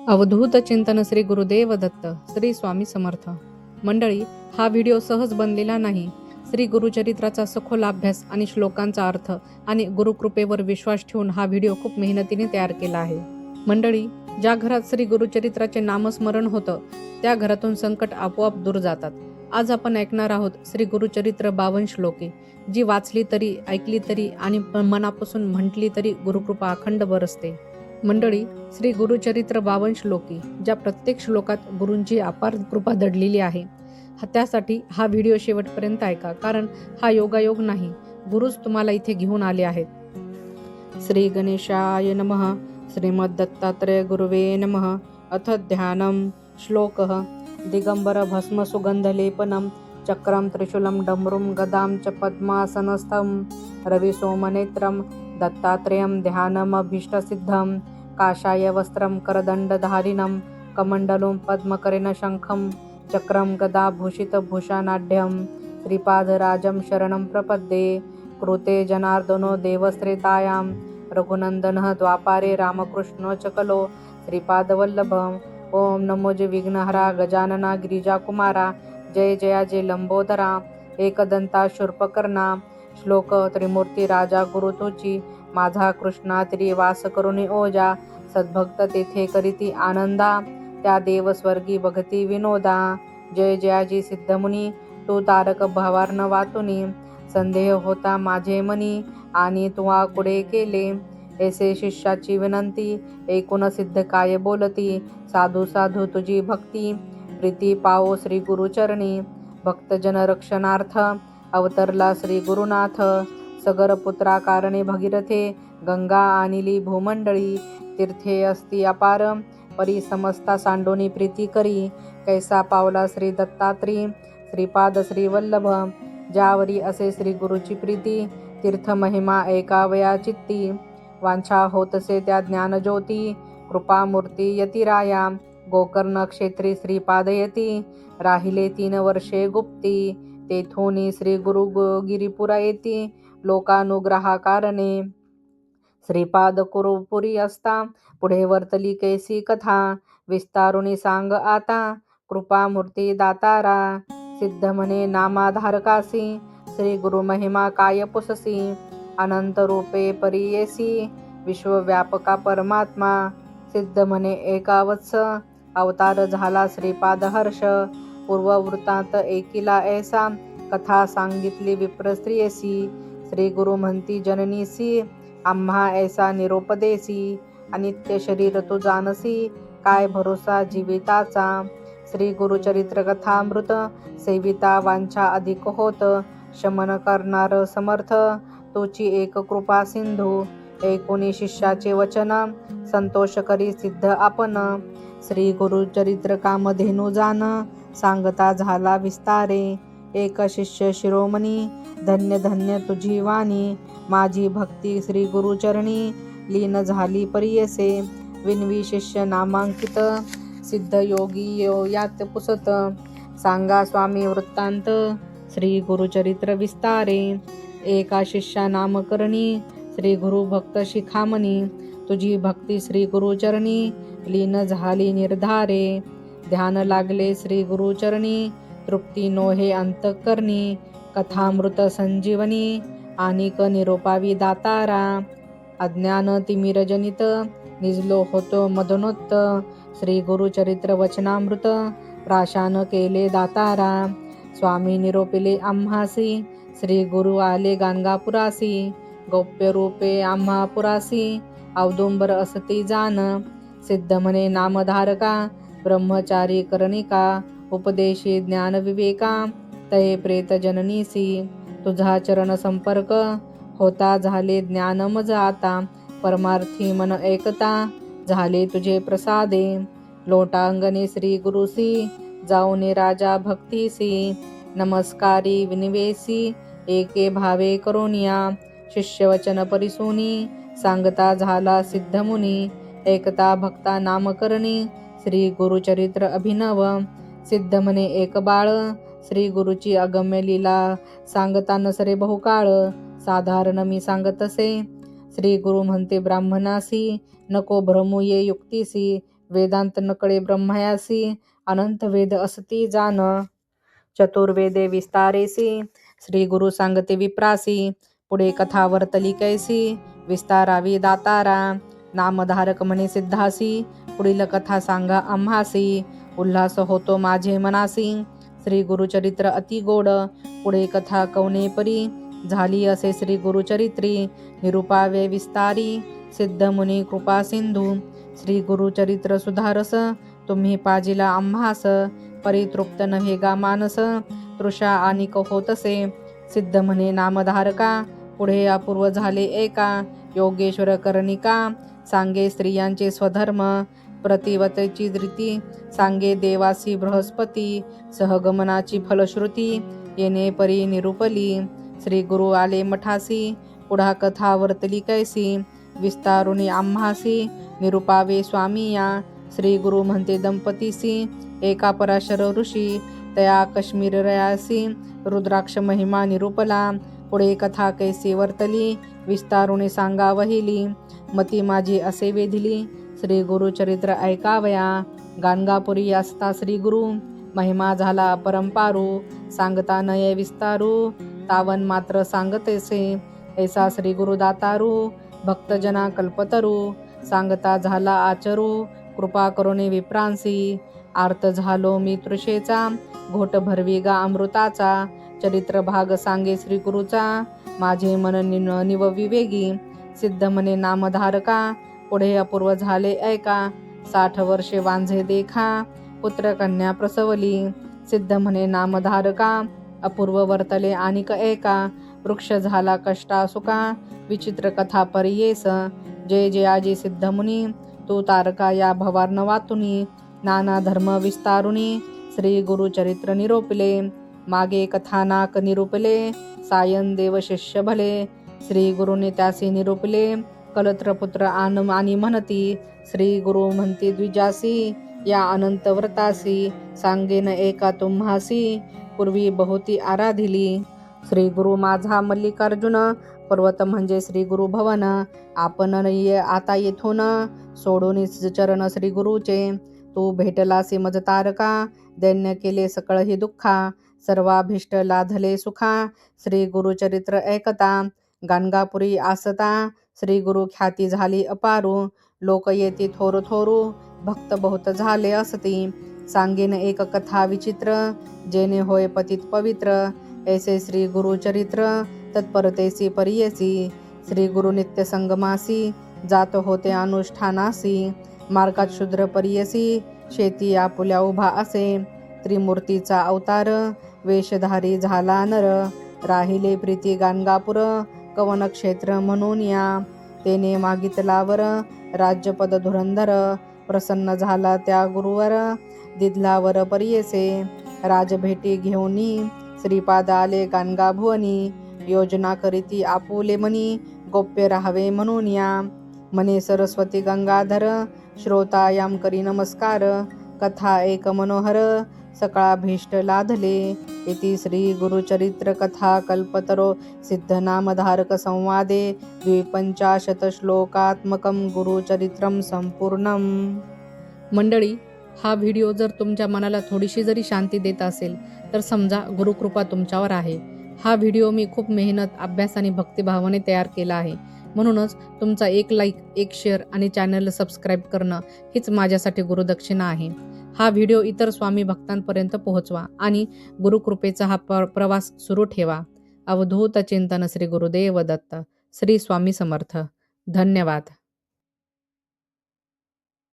अवधूत चिंतन श्री गुरुदेव दत्त श्री स्वामी समर्थ. मंडळी, हा व्हिडिओ सहज बनलेला नाही. श्री गुरुचरित्राचा सखोल अभ्यास आणि श्लोकांचा अर्थ आणि गुरुकृपेवर विश्वास ठेवून हा व्हिडिओ खूप मेहनतीने तयार केला आहे. मंडळी, ज्या घरात श्री गुरुचरित्राचे नामस्मरण होतं त्या घरातून संकट आपोआप दूर जातात. आज आपण ऐकणार आहोत श्री गुरुचरित्र 52 श्लोके, जी वाचली तरी, ऐकली तरी आणि मनापासून म्हटली तरी गुरुकृपा अखंड बरसते. मंडळी, श्री गुरुचरित्र 52 श्लोकी, ज्या प्रत्येक श्लोकात गुरूंची अपार कृपा दडलेली आहे. त्यासाठी हा व्हिडिओ शेवटपर्यंत ऐका, कारण हा योगायोग नाही, गुरुच तुम्हाला इथे घेऊन आले आहेत. श्री गणेशाय नमः. श्रीमद्दत्तात्रेय गुरुवे नमः. अथ ध्यानम. श्लोकः. दिगंबर भस्म सुगंधलेपनम चक्रम त्रिशूलम डमरुम गदाम च पद्मासनस्थम रविसोमनेत्रम दत्तात्रेयं ध्यानमभीष्टसिद्धं काषाय वस्त्रं करदण्डधारिणं कमण्डलुं पद्मकरेण शङ्खं चक्रं गदाभूषितभूषणाढ्यं श्रीपादराजं शरणं प्रपद्ये. कृते जनार्दनो देवश्रेतायां रघुनन्दनः द्वापारे रामकृष्णो च कलो श्रीपादवल्लभम्. ओम नमोजे विघ्नहरा गजानना गिरिजाकुमारा जय जया जय लंबोदरा एकदंता शूर्पकर्णा. श्लोक. त्रिमूर्ती राजा गुरु तुची माझा कृष्णा तिरी वास करुणी ओजा सद्भक्त तेथे करीती आनंदा त्या देव स्वर्गी बघती विनोदा. जय जयाजी सिद्धमुनी तू तारक भवार्न वातुनी संदेह होता माझे मनी आणि तुवा कुडे केले. ऐसे शिष्याची विनंती ऐकून सिद्ध काय बोलती साधू साधू तुझी भक्ती प्रीती पाओ श्री गुरुचरणी. भक्तजन रक्षणार्थ अवतरला श्री गुरुनाथ सगर पुत्रा कारणे भगीरथे गंगा आणिली भूमंडळी तीर्थे असती अपार परी समस्ता सांडोनी प्रीती करी. कैसा पावला श्री दत्तात्री श्रीपाद श्री वल्लभ ज्यावरी असे श्री गुरुची प्रीती तीर्थ महिमा ऐकावया चित्ती. वांछा होतसे त्या ज्ञानज्योती कृपामूर्ती यतिराया गोकर्ण क्षेत्री श्रीपादयती राहिले 3 वर्षे गुप्ती. तेथून श्री गुरु गिरिपुरा येती लोकानुग्रहाकारणे श्रीपाद कुरुपुरी असता पुढे वर्तली कैसी कथा विस्तारुनी सांग आता. कृपामूर्ती दातारा सिद्ध म्हणे नामाधारकासी श्री गुरु महिमा काय पुससी अनंत रूपे परियेसी विश्वव्यापका परमात्मा. सिद्ध म्हणे एकावत्स अवतार झाला श्रीपाद हर्ष पूर्ववृत्तांत एकिला ऐसा कथा सांगितली विप्रस्त्रियसी. श्री गुरु म्हणती जननीसी आम्हा ऐसा निरोपदेसी अनित्य शरीर तू जानसी काय भरोसा जीविताचा. श्री गुरुचरित्र कथामृत सेविता वांछा अधिक होत शमन करणार समर्थ तुची एक कृपा सिंधू. ऐकोनी शिष्याचे वचन संतोष करी सिद्ध आपण श्री गुरुचरित्र कामधेनू जान सांगता झाला विस्तारे. एक शिष्य शिरोमणी धन्य धन्य तुझी वाणी माझी भक्ती श्री गुरुचरणी लीन झाली परियसे. विनवी शिष्य नामांकित सिद्ध योगी यात पुसत सांगा स्वामी वृत्तांत श्री गुरुचरित्र विस्तारे. एका शिष्या नामकरणी श्री गुरु भक्त शिखामणी तुझी भक्ती श्री गुरुचरणी लीन झाली निर्धारे. ध्यान लागले श्री गुरुचरणी तृप्ती नोहे अंतःकरणी कथामृत संजीवनी आणिक निरोपावी दातारा. अज्ञान तिमिरजनित निजलो होतो मदनोत्त श्री गुरुचरित्र वचनामृत प्राशान केले दातारा. स्वामी निरोपिले आम्हासी श्री गुरु आले गाणगापुरासी गौप्य रूपे आम्हा पुरासी औदुंबर असती जान. सिद्ध म्हणे नामधारका ब्रह्मचारी कर्णिका उपदेशी ज्ञान विवेका तये प्रेत जननीसी तुझा चरण संपर्क होता झाले ज्ञान मज आता परमार्थी मन ऐकता झाले तुझे प्रसादे. लोटांगणे श्री गुरुसी जाऊने राजा भक्तीसी नमस्कारी विनिवेसी एके भावे करोनिया. शिष्यवचन परिसुनी सांगता झाला सिद्धमुनी ऐकता भक्ता नामकरणी श्री गुरुचरित्र अभिनव. सिद्ध म्हणे एक बाळ श्री गुरुची अगम्य लीला सांगता नसरे बहुकाळ साधारण मी सांगतसे. श्री गुरु म्हणते ब्राह्मणासी नको भ्रमू ये युक्तीसी वेदांत नकळे ब्रह्मयासी अनंत वेद असती जान चतुर्वेदे विस्तारेसी श्री गुरु सांगते विप्रासी पुढे कथा वर्तली कैसी विस्तारावी दातारा नामधारक म्हणे सिद्धासी पुढील कथा सांगा आम्हासी उल्हास होतो माझे मनासी श्री गुरुचरित्र अति गोड पुढे कथा कवने परी झाली असे श्री गुरुचरित्री निरुपावे विस्तारी सिद्ध मुनी कृपा सिंधू श्री गुरुचरित्र सुधारस तुम्ही पाजिला आम्हास परितृप्त नव्हे गा मानस तृषा आणि होतसे सिद्ध म्हणे नामधारका पुढे अपूर्व झाले एका योगेश्वर कर्णिका सांगे स्त्रियांचे स्वधर्म प्रतिवतेची रीती सांगे देवासी बृहस्पती सहगमनाची फलश्रुती येणे परी निरुपली श्री गुरु आले मठासी पुढा कथा वर्तली कैसी विस्तारुनी आम्हासी निरुपावे स्वामी या श्री गुरु म्हणते दंपतीसी एका पराशर ऋषी तया काश्मीर रयासी रुद्राक्ष महिमा निरुपला पुढे कथा कैसी वर्तली विस्तारुनी सांगा वहिली मती माझी असे वेधिली श्री गुरुचरित्र ऐकावया गाणगापुरी असता श्री गुरु महिमा झाला परंपारू सांगता नये विस्तारू तावन मात्र सांगतेसे ऐसा श्री गुरु दातारू भक्तजना कल्पतरू सांगता झाला आचरू कृपा करुणे विप्रांसी आर्त झालो मी तृषेचा घोट भरवी गा अमृताचा चरित्र भाग सांगे श्री गुरुचा माझे मन निवविवेगी सिद्ध म्हणे नामधारका पुढे अपूर्व झाले ऐका 60 वर्षे वांझे देखा पुत्र कन्या प्रसवली सिद्ध म्हणे नामधारका अपूर्व वर्तले आणिक ऐका वृक्ष झाला कष्टा सुका विचित्र कथा परियेस जय जयाजी सिद्ध मुनी तू तारका या भवार्न वातुनी नाना धर्म विस्तारुनी श्री गुरुचरित्र निरोपले मागे कथानाक निरूपले सायन देव शिष्य भले श्री गुरुने त्यासी निरूपले कलत्र पुत्र आणि म्हणती श्री गुरु म्हणती द्विजासी या अनंत व्रतासी सांगेन एका तुम्हासी पूर्वी बहुती आराधिली श्री गुरु माझा मल्लिकार्जुन पर्वत म्हणजे श्री गुरु भवन आपण आता येथून सोडून चरण श्री गुरुचे तू भेटलासी मज तारका दैन्य केले सकळ ही दुःखा सर्वाभिष्ट लाधले सुखा श्री गुरुचरित्र ऐकता गाणगापुरी आसता श्री गुरु ख्याती झाली अपारू लोक येती थोरू थोरू भक्त बहुत झाले असती सांगेन एक कथा विचित्र जेने होय पतित पवित्र ऐसे श्री गुरुचरित्र तत्परतेसी परियेसी श्री गुरु नित्य संगमासी जात होते अनुष्ठानासी मार्गात शूद्र परियसी शेती आपुल्या उभा असे त्रिमूर्तीचा अवतार वेशधारी झाला नर राहिले प्रीती गाणगापूर कवन क्षेत्र म्हणून या तेने मागितलावर राज्यपद धुरंधर प्रसन्न झाला त्या गुरुवर दिदलावर परियेसे राजभेटी घेऊनी श्रीपाद आले गाणगा भुवनी योजना करीती आपुले मनी गोप्य राहावे म्हणून या म्हणे सरस्वती गंगाधर श्रोतायाम करी नमस्कार कथा एक मनोहर सकळाभीष्ट लाधले इति श्री गुरुचरित्र कथा कल्पतरो सिद्धनामधारक संवादे 250 श्लोकात्मकं गुरुचरित्रं संपूर्णम। मंडळी, हा व्हिडिओ जर तुमच्या मनाला थोडीशी जरी शांती देत असेल तर समजा गुरुकृपा तुमच्यावर आहे। हा व्हिडिओ मी खूप मेहनत, अभ्यास आणि भक्तिभावाने तयार केला आहे, म्हणूनच तुमचा एक लाईक, एक शेअर आणि चॅनलला सबस्क्राईब करणं हीच माझ्यासाठी गुरुदक्षिणा आहे। हा व्हिडिओ इतर स्वामी भक्तांपर्यंत पोहोचवा आणि गुरुकृपेचा हा प्रवास सुरू ठेवा। अवधूत चिंतन श्री गुरुदेव दत्त। श्री स्वामी समर्थ। धन्यवाद।